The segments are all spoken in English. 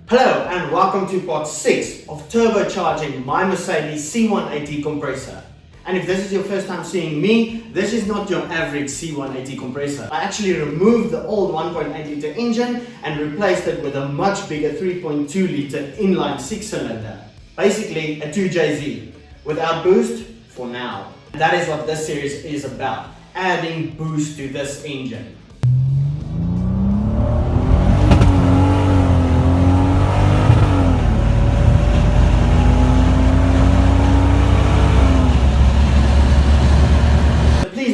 Hello and welcome to part 6 of turbocharging my Mercedes C180 compressor. And if this is your first time seeing me, this is not your average C180 compressor. I actually removed the old 1.8 litre engine and replaced it with a much bigger 3.2 litre inline 6-cylinder. Basically a 2JZ, without boost for now. And that is what this series is about, adding boost to this engine.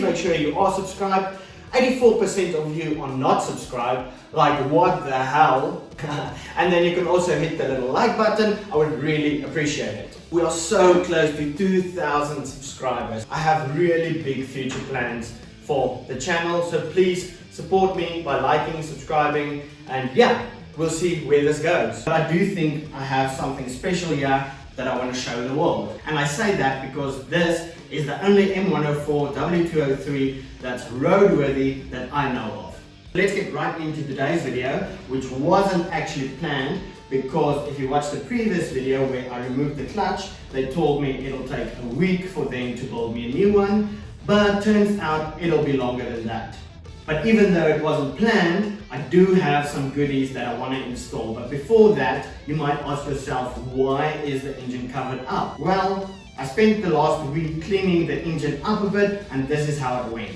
Make sure you are subscribed. 84% of you are not subscribed. Like, what the hell? And then you can also hit the little like button. I would really appreciate it. We are so close to 2,000 subscribers. I have really big future plans for the channel, so please support me by liking, subscribing, and yeah, we'll see where this goes. But I do think I have something special here that I want to show the world. And I say that because this is the only M104 W203 that's roadworthy that I know of. Let's get right into today's video, which wasn't actually planned, because if you watch the previous video where I removed the clutch, they told me it'll take a week for them to build me a new one, but turns out it'll be longer than that. But even though it wasn't planned, I do have some goodies that I want to install. But before that, you might ask yourself, why is the engine covered up? Well, I spent the last week cleaning the engine up a bit, and this is how it went.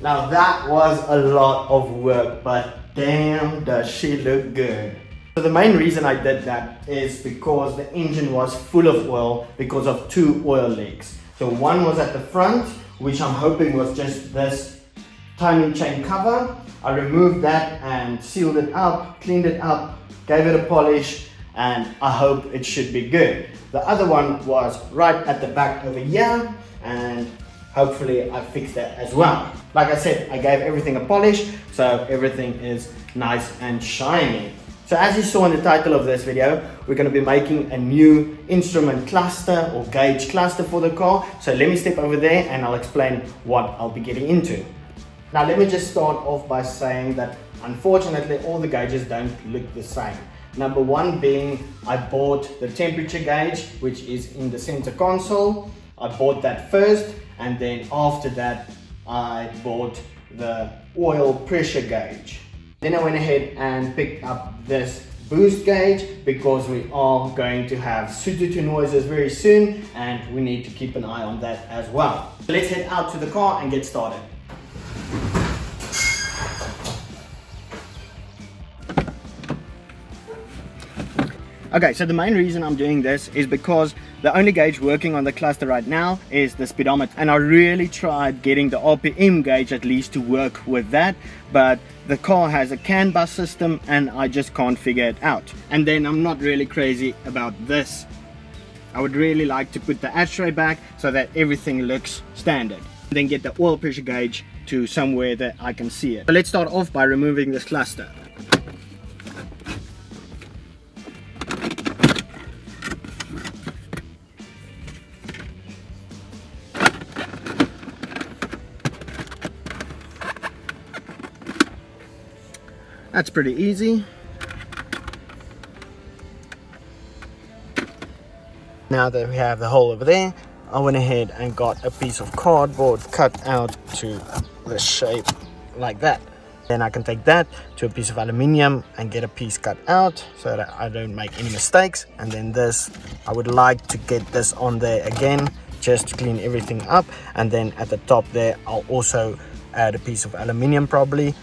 Now that was a lot of work, but damn does she look good. So the main reason I did that is because the engine was full of oil because of 2 oil leaks. So one was at the front, which I'm hoping was just this timing chain cover. I removed that and sealed it up, cleaned it up, gave it a polish, and I hope it should be good. The other one was right at the back over here, and hopefully I fixed that as well. Like I said, I gave everything a polish, so everything is nice and shiny. So as you saw in the title of this video, we're going to be making a new instrument cluster or gauge cluster for the car. So let me step over there and I'll explain what I'll be getting into. Now let me just start off by saying that unfortunately all the gauges don't look the same. Number one being I bought the temperature gauge, which is in the center console. I bought that first, and then after that I bought the oil pressure gauge. Then I went ahead and picked up this boost gauge because we are going to have Suzuki noises very soon and we need to keep an eye on that as well. Let's head out to the car and get started. Okay, so the main reason I'm doing this is because The only gauge working on the cluster right now is the speedometer, and I really tried getting the RPM gauge at least to work with that, but the car has a CAN bus system and I just can't figure it out. And then I'm not really crazy about this. I would really like to put the ashtray back so that everything looks standard. Then get the oil pressure gauge to somewhere that I can see it. So let's start off by removing this cluster. That's pretty easy. Now that we have the hole over there, I went ahead and got a piece of cardboard cut out to the shape like that. Then I can take that to a piece of aluminium and get a piece cut out so that I don't make any mistakes. And then this, I would like to get this on there again just to clean everything up. And then at the top there, I'll also add a piece of aluminium probably.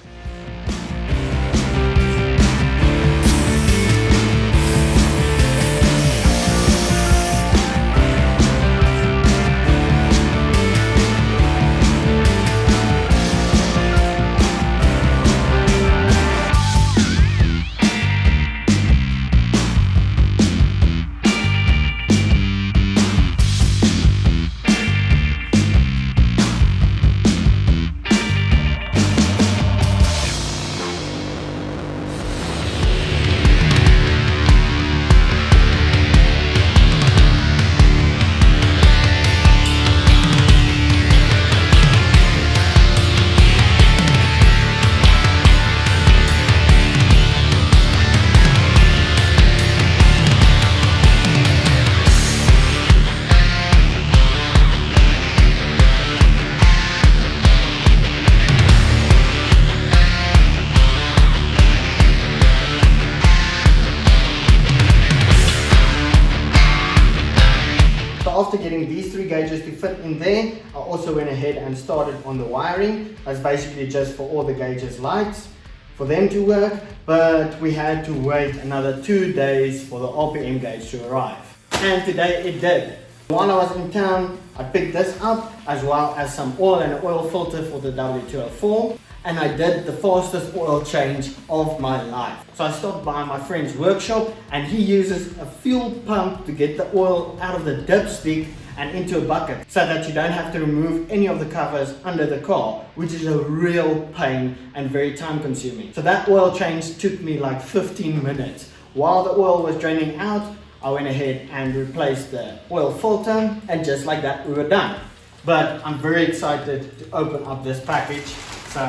After getting these three gauges to fit in there, I also went ahead and started on the wiring. That's basically just for all the gauges lights, for them to work, but we had to wait another 2 days for the RPM gauge to arrive. And today it did. While I was in town, I picked this up, as well as some oil and an oil filter for the W204. And I did the fastest oil change of my life. So I stopped by my friend's workshop and he uses a fuel pump to get the oil out of the dipstick and into a bucket so that you don't have to remove any of the covers under the car, which is a real pain and very time consuming. So that oil change took me like 15 minutes. While the oil was draining out, I went ahead and replaced the oil filter, and just like that we were done. But I'm very excited to open up this package. So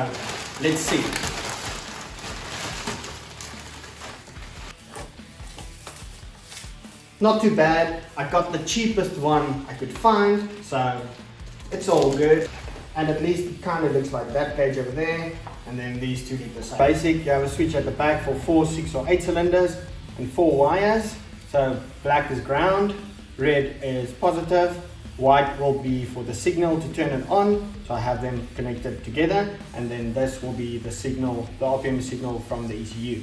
let's see. Not too bad. I got the cheapest one I could find, so it's all good. And at least it kind of looks like that gauge over there, and then these two look the same. Basic, you have a switch at the back for 4, 6 or 8 cylinders and 4 wires. So black is ground, red is positive, white will be for the signal to turn it on, so I have them connected together, and then this will be the signal, the RPM signal from the ECU.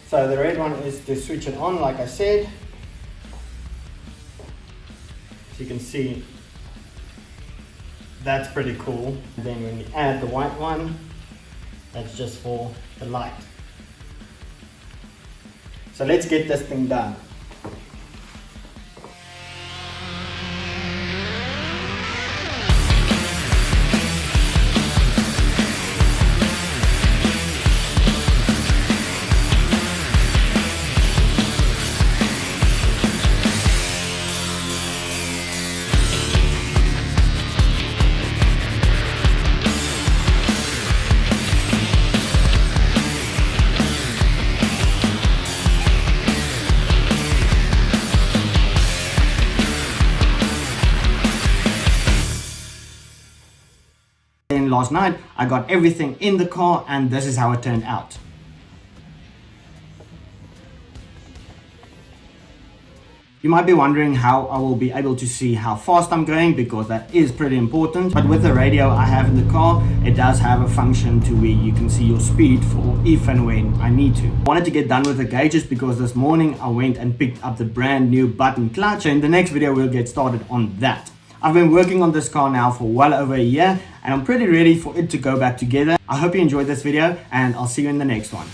So the red one is to switch it on, like I said. So you can see that's pretty cool. And then when you add the white one, that's just for the light. So let's get this thing done. Last night I got everything in the car, and this is how it turned out. You might be wondering how I will be able to see how fast I'm going, because that is pretty important. But with the radio I have in the car, it does have a function to where you can see your speed for if and when I need to. I wanted to get done with the gauges because this morning I went and picked up the brand new button clutch, and in the next video we'll get started on that. I've been working on this car now for well over a year, and I'm pretty ready for it to go back together. I hope you enjoyed this video, and I'll see you in the next one.